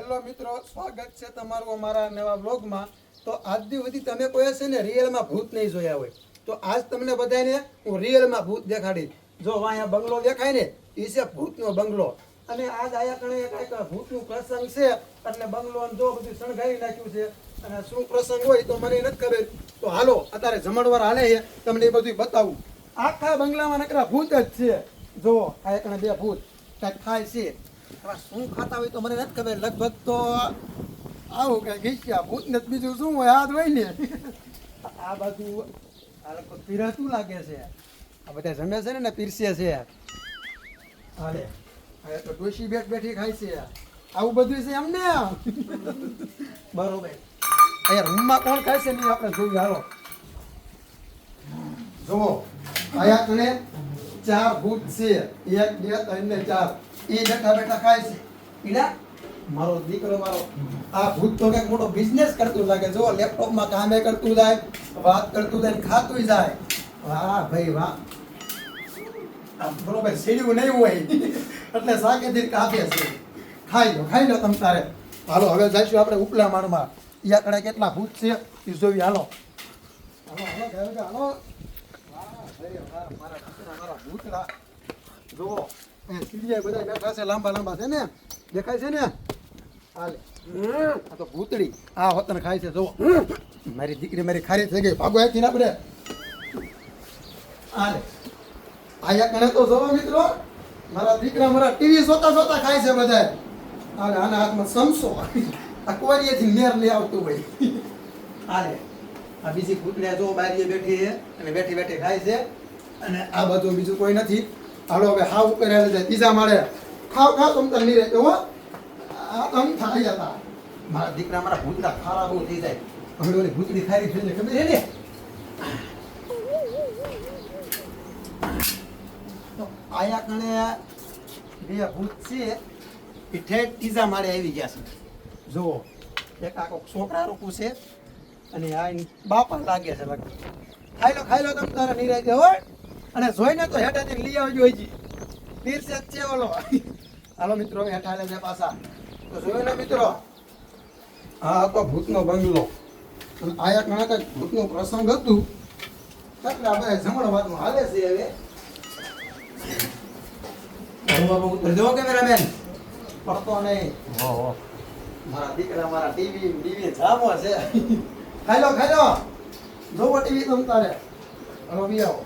Hello મિત્રો, સ્વાગત છે તમારું અમારા નવા વ્લોગમાં. તો આજ સુધી તમે કોઈ હશે ને રિયલમાં ભૂત નહીં જોયા હોય, તો આજ તમને બધાને હું રિયલમાં ભૂત દેખાડી. જો અહીંયા બંગલો દેખાય ને, એ છે ભૂતનો બંગલો. અને આજ આયા કણે એક ભૂતનું પ્રસંગ છે, એટલે બંગલો જો બધું શણગારી નાખ્યું છે. અને શું પ્રસંગ હોય તો મને નથી ખબર. તો હાલો અત્યારે જમણવાર હાલે છે, તમને એ બધું બતાવું. આખા બંગલામાં નકરા ભૂત જ છે. જો આ કણે બે ભૂત કાંઈક ખાય છે. હવે શું ખાતા હોય તો મને નથી ખબર. લગભગ તો આવું કઈ ઘીસ્યા ભૂત ને બીજું શું હોય, હાથ હોય ને. આ બાજુ આ લોકો પીરસતું લાગે છે. આ બધા જમે છે ને પીરસે છે. હાલે હવે તો ડોશી બેઠી ખાય છે. આવું બધું છે એમને. બરોબર. અહીંયા રૂમમાં કોણ ખાય છે નહીં આપણે જોયું. હાલો જુઓ, આયા કને 4 ભૂત છે. 1 2 3 ને 4. એ બેઠા બેઠા ખાય છે. ઈડા મારો દીકરો મારો આ ભૂત તો કઈક મોટો બિઝનેસ કરતું લાગે. જો લેપટોપમાં કામે કરતું જાય, વાત કરતું જાય, ખાતું જાય. વાહ ભાઈ વાહ. આ બરોબર સીડ્યું નહીં હોય એટલે સાકેથી કાપે છે. ખાઈ લો તમ તારે. હાલો હવે જઈશું આપણે ઉપલા માળમાં. યા કડે કેટલા ભૂત છે એ જોઈ. હાલો હાલો હાલો હાલો. વાહ ભાઈ વાહ, મારા દીકરા મારા ભૂતડા. જુઓ સીડીએ બધા બેઠા છે, લાંબા લાંબા છે ને, દેખાય છે ને. હાલે આ તો ભૂતડી આ વતન ખાય છે. જુઓ મારી દીકરી મારી ખારી થઈ ગઈ. ભાગો અહીંથી ને આપણે. હાલે આયા કણે તો જોવો મિત્રો, મારા દીકરા મારા ટીવી જોતા જોતા ખાય છે બધા. હાલે આના હાથમાં સમસો. આ કોરીએથી મેર લઈ આવતું ભાઈ. હાલે આ બીજી ભૂતડી જો બારીએ બેઠી છે અને બેઠી બેઠી ખાય છે. અને આ બધું બીજું કોઈ નથી. હાલો હવે હાવ ઉપર આવી જાય ત્રીજા માળે. ખાવ તમ તાર નહીં રહેતો હો. આ તમ થાય હતા મારા દીકરા મારા ભૂતડા ખારા બહુ થઈ જાય. હવે ઓલી ભૂતડી ખારી થઈ જાય ખબર છે ને. તો આયા કણે બે ભૂત છે એ ઠેઠ ત્રીજા માળે આવી ગયા છે. જુઓ એક આખો છોકરા રોકું છે અને આ બાપા લાગે છે. ખાઈ લો તમ તારા નહીં રહેતો હોય. અને જોઈને તો હેઠાથી લઈ આવજો. હજી પીરસે જ છે ઓલો. હાલો મિત્રો હેઠા લે છે પાછા. તો જોયો ને મિત્રો, આ હતો ભૂતનો બંગલો. આયા ઘણા કઈક ભૂતનું પ્રસંગ હતું એટલે આપણે જમણવારનું હાલે છે. હવે ઉતર જો કેમેરામેન પડતો નહીં. મારા દીકરા મારા ટીવી જામો છે. ખાઈ લો જોવો ટીવી તમ તારે. હલો બી આવો.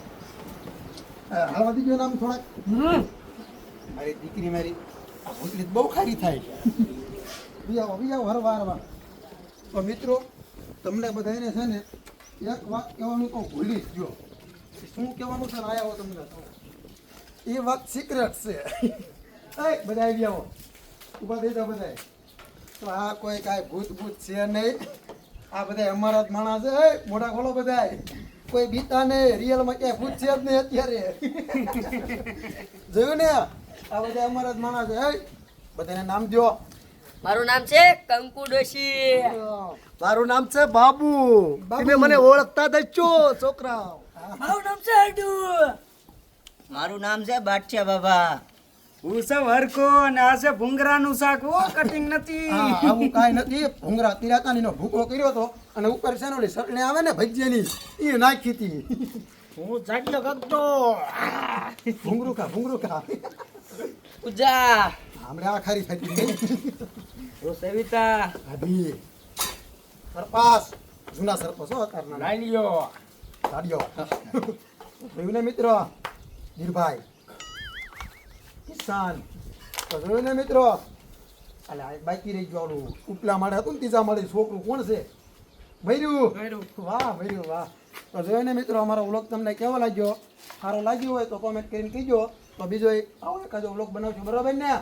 હાલવા દીજો નામ થોડાક. મારી દીકરી મારી આ ભૂતલી બહુ ખારી થાય. બી આવો હરવા. તો મિત્રો તમને બધાને છે ને એક વાત કહેવાનું તો ભૂલી જ ગયો. શું કહેવાનું છે આયા હો તમને એ વાત સિક્રેટ છે. બધા આવી આવો, ઉભા થઈ જાઓ બધા. તો આ કોઈ કાંઈ ભૂત છે નહીં. આ બધા અમારા જ માણસ છે. મોઢા ખોલો બધા. કોઈ બીતા નહીં. રિયલમાં ક્યાંય ભૂત છે જ નહીં અત્યારે. જોયું ને આ બધા અમારા જ માણસ છે. બધાને નામ દો. મારું નામ છે કંકુ ડોશી. મારું નામ છે બાબુ. તમે મને ઓળખતા જ છો છોકરા. મારું નામ છે અડુ. મારું નામ છે બાદશાહ બાબા. હું છે હરકો અને આ છે ભૂંગરાનું શાક. ઓ કટિંગ નથી. આવું કાંઈ નથી. ભૂંગરા તિરાતાનીનો ભૂકો કર્યો હતો અને ઉપર છે ને ઓલી ચટણી આવે ને ભજીયાની એ નાખી હતી. હું જાગ્યો કરતો. ભૂંગરું ખા પૂજા. હમણાં આ ખારી ખાતી. હું સવિતા. ભાભી સરપાસ જૂના સરપંચ હો અત્યારના. લાઈલીઓ. ગાડીઓ જોયું ને મિત્રો, ધીરભાઈ કિસાન. તો જોયું ને મિત્રો, અલે આ બાકી રહી ગયું ઓલું ઉપલા માળે હતું ને ત્રીજા માળે છોકરું કોણ છે? ભૈરું. વાહ ભૈરું વાહ. તો જોયું ને મિત્રો, અમારો વ્લોગ તમને કેવો લાગ્યો? સારો લાગ્યો હોય તો કોમેન્ટ કરીને કહીજો. તો બીજો આવો એકાદો વ્લોગ બનાવશું, બરાબર ને?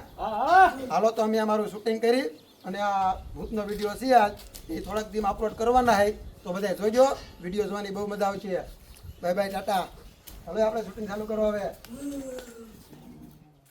હાલો તો અમે અમારું શૂટિંગ કરી અને આ ભૂતનો વિડીયો છે આજ એ થોડાક દીમાં અપલોડ કરવાના છે. તો બધા જોઈજો. વિડીયો જોવાની બહુ મજા આવશે. Bye bye Tata. હવે આપણે શૂટિંગ ચાલુ કરો હવે.